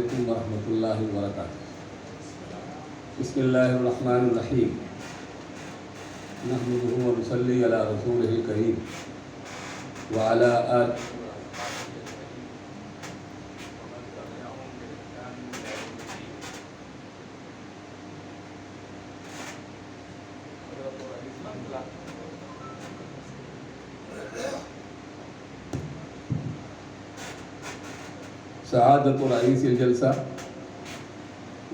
عليكم ورحمة الله وبركاته. بسم الله الرحمن الرحيم. نحمده ونصلي على رسوله الكريم وعلى آله سعادة رئيس الجلسة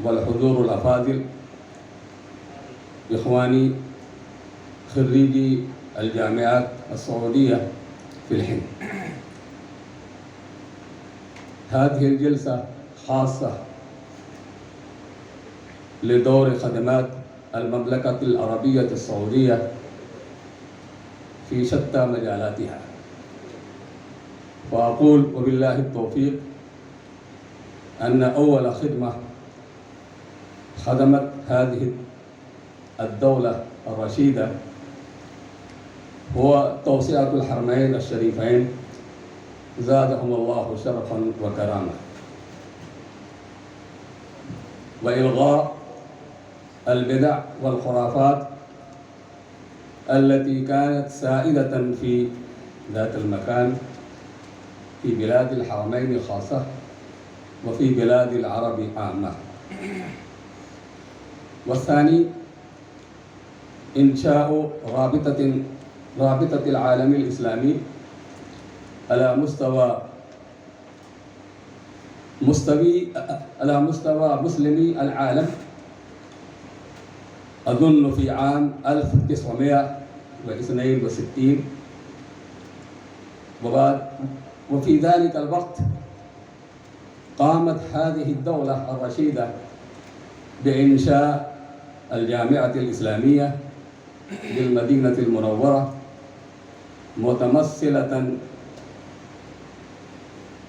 والحضور الأفاضل، إخواني خريجي الجامعات السعودية في الهند. هذه الجلسة خاصة لدور خدمات المملكة العربية السعودية في شتى مجالاتها، وأقول وبالله التوفيق أن أول خدمة خدمت هذه الدولة الرشيدة هو توسعة الحرمين الشريفين زادهم الله شرفا وكرامة، وإلغاء البدع والخرافات التي كانت سائدة في ذات المكان في بلاد الحرمين خاصة وفي بلاد العرب عامة. والثاني إنشاء رابطة العالم الإسلامي على مستوى مسلمي العالم، أظن في عام 1962، وفي ذلك الوقت قامت هذه الدولة الرشيدة بإنشاء الجامعة الإسلامية بالمدينة المنورة، متمثلة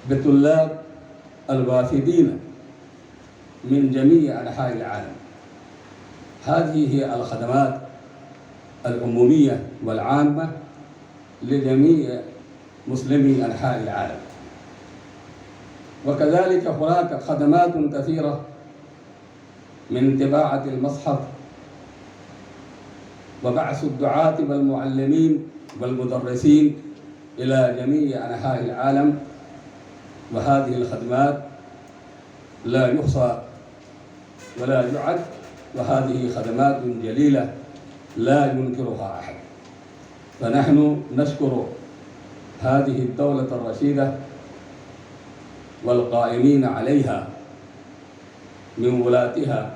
بطلاب الوافدين من جميع أنحاء العالم. هذه هي الخدمات العمومية والعامة لجميع مسلمي أنحاء العالم. وكذلك هناك خدمات كثيرة من طباعة المصحف وبعث الدعاة والمعلمين والمدرسين إلى جميع أنحاء العالم، وهذه الخدمات لا يحصى ولا يعد، وهذه خدمات جليلة لا ينكرها أحد. فنحن نشكر هذه الدولة الرشيدة والقائمين عليها من ولاتها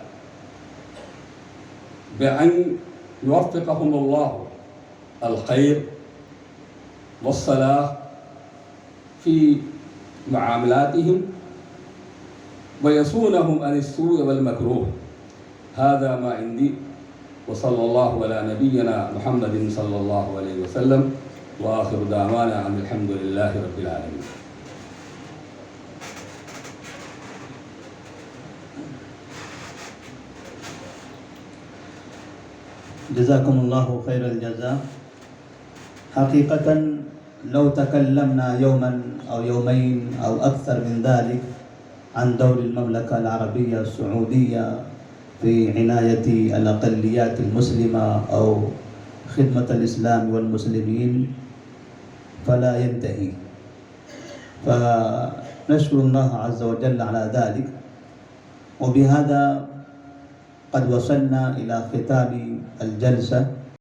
بأن يوفقهم الله الخير والصلاح في معاملاتهم ويصونهم عن السوء والمكروه. هذا ما عندي، وصلى الله على نبينا محمد صلى الله عليه وسلم، وآخر دعوانا أن الحمد لله رب العالمين. جزاكم الله خير الجزاء. حقيقة لو تكلمنا يوما أو يومين أو أكثر من ذلك عن دور المملكة العربية السعودية في عناية الأقليات المسلمة أو خدمة الإسلام والمسلمين فلا ينتهي. فنشكر الله عز وجل على ذلك، وبهذا قد وصلنا إلى ختام الجلسة.